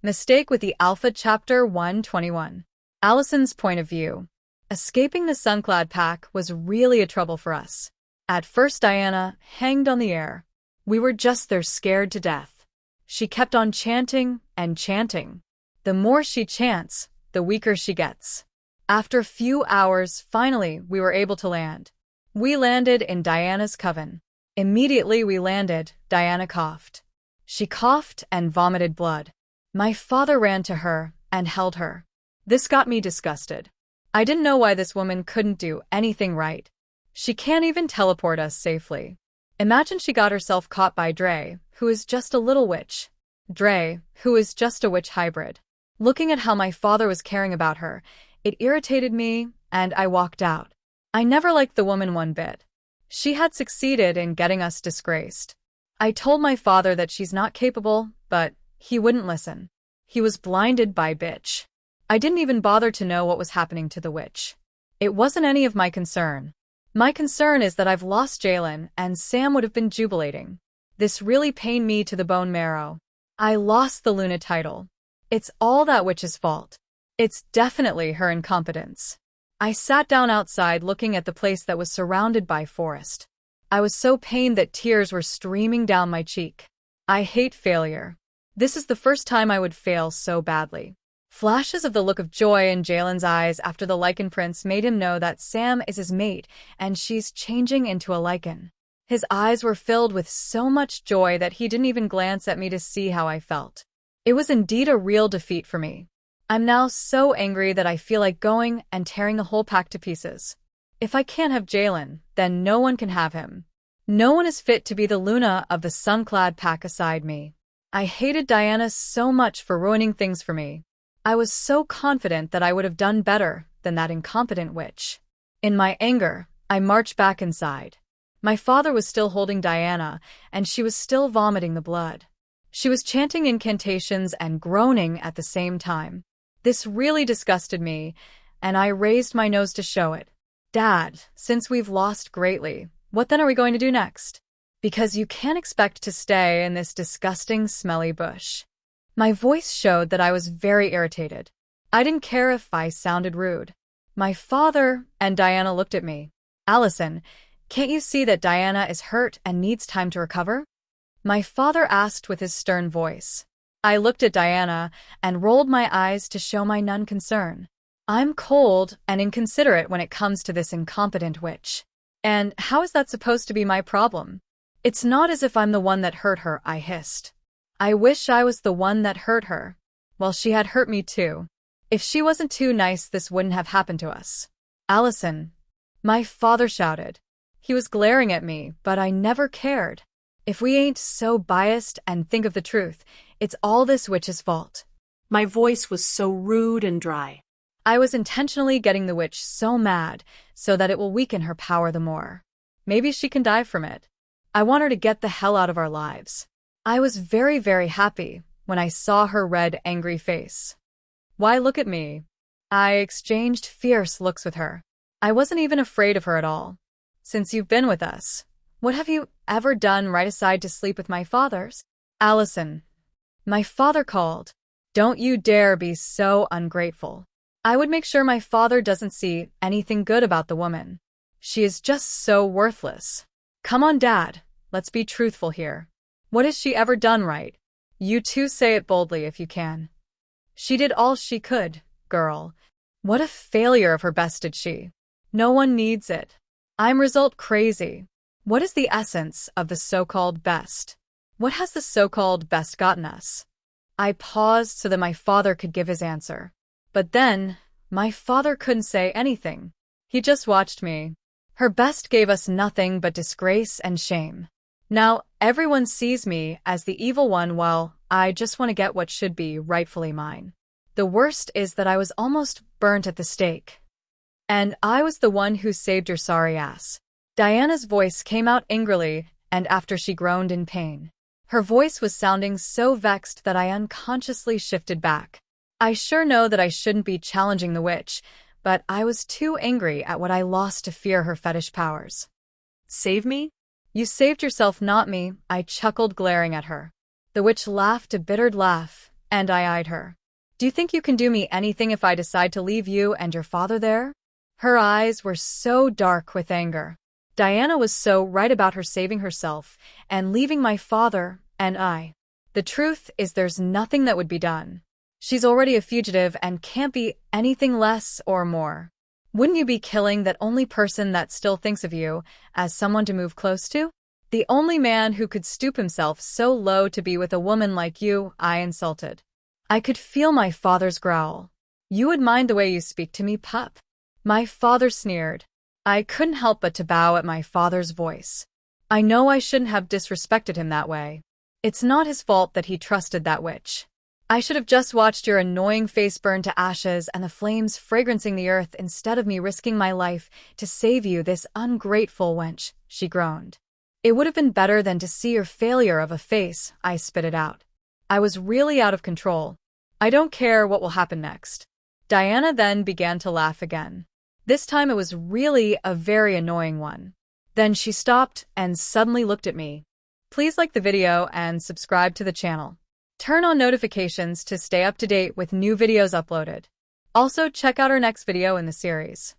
Mistake with the Alpha Chapter 121. Allison's point of view. Escaping the Sunclad pack was really a trouble for us. At first Diana hanged on the air. We were just there scared to death. She kept on chanting and chanting. The more she chants, the weaker she gets. After a few hours, finally, we were able to land. We landed in Diana's coven. Immediately we landed, Diana coughed. She coughed and vomited blood. My father ran to her and held her. This got me disgusted. I didn't know why this woman couldn't do anything right. She can't even teleport us safely. Imagine she got herself caught by Dre, who is just a little witch. Dre, who is just a witch hybrid. Looking at how my father was caring about her, it irritated me, and I walked out. I never liked the woman one bit. She had succeeded in getting us disgraced. I told my father that she's not capable, but he wouldn't listen. He was blinded by bitch. I didn't even bother to know what was happening to the witch. It wasn't any of my concern. My concern is that I've lost Jalen, and Sam would have been jubilating. This really pained me to the bone marrow. I lost the Luna title. It's all that witch's fault. It's definitely her incompetence. I sat down outside looking at the place that was surrounded by forest. I was so pained that tears were streaming down my cheek. I hate failure. This is the first time I would fail so badly. Flashes of the look of joy in Jalen's eyes after the lichen prince made him know that Sam is his mate and she's changing into a lichen. His eyes were filled with so much joy that he didn't even glance at me to see how I felt. It was indeed a real defeat for me. I'm now so angry that I feel like going and tearing the whole pack to pieces. If I can't have Jalen, then no one can have him. No one is fit to be the Luna of the Sunclad pack aside me. I hated Diana so much for ruining things for me. I was so confident that I would have done better than that incompetent witch. In my anger, I marched back inside. My father was still holding Diana, and she was still vomiting the blood. She was chanting incantations and groaning at the same time. This really disgusted me, and I raised my nose to show it. Dad, since we've lost greatly, what then are we going to do next? Because you can't expect to stay in this disgusting, smelly bush. My voice showed that I was very irritated. I didn't care if I sounded rude. My father and Diana looked at me. Allison, can't you see that Diana is hurt and needs time to recover? My father asked with his stern voice. I looked at Diana and rolled my eyes to show my non-concern. I'm cold and inconsiderate when it comes to this incompetent witch. And how is that supposed to be my problem? It's not as if I'm the one that hurt her, I hissed. I wish I was the one that hurt her. Well, she had hurt me too. If she wasn't too nice, this wouldn't have happened to us. Allison, my father shouted. He was glaring at me, but I never cared. If we ain't so biased and think of the truth, it's all this witch's fault. My voice was so rude and dry. I was intentionally getting the witch so mad so that it will weaken her power the more. Maybe she can die from it. I want her to get the hell out of our lives. I was very, very happy when I saw her red, angry face. Why look at me? I exchanged fierce looks with her. I wasn't even afraid of her at all. Since you've been with us, what have you ever done right aside to sleep with my father's? Allison. My father called. Don't you dare be so ungrateful. I would make sure my father doesn't see anything good about the woman. She is just so worthless. Come on, Dad. Let's be truthful here. What has she ever done right? You two say it boldly if you can. She did all she could, girl. What a failure of her best did she. No one needs it. I'm result crazy. What is the essence of the so-called best? What has the so-called best gotten us? I paused so that my father could give his answer. But then, my father couldn't say anything. He just watched me. Her best gave us nothing but disgrace and shame. Now, everyone sees me as the evil one while I just want to get what should be rightfully mine. The worst is that I was almost burnt at the stake. And I was the one who saved your sorry ass. Diana's voice came out angrily, and after she groaned in pain. Her voice was sounding so vexed that I unconsciously shifted back. I sure know that I shouldn't be challenging the witch, but I was too angry at what I lost to fear her fetish powers. Save me? You saved yourself, not me, I chuckled, glaring at her. The witch laughed a bitter laugh, And I eyed her. Do you think you can do me anything if I decide to leave you and your father there? Her eyes were so dark with anger. Diana was so right about her saving herself and leaving my father and I. The truth is there's nothing that would be done. She's already a fugitive and can't be anything less or more. Wouldn't you be killing that only person that still thinks of you as someone to move close to? The only man who could stoop himself so low to be with a woman like you, I insulted. I could feel my father's growl. You would mind the way you speak to me, pup? My father sneered. I couldn't help but to bow at my father's voice. I know I shouldn't have disrespected him that way. It's not his fault that he trusted that witch. I should have just watched your annoying face burn to ashes and the flames fragrancing the earth instead of me risking my life to save you, this ungrateful wench, she groaned. It would have been better than to see your failure of a face, I spitted out. I was really out of control. I don't care what will happen next. Diana then began to laugh again. This time it was really a very annoying one. Then she stopped and suddenly looked at me. Please like the video and subscribe to the channel. Turn on notifications to stay up to date with new videos uploaded. Also, check out our next video in the series.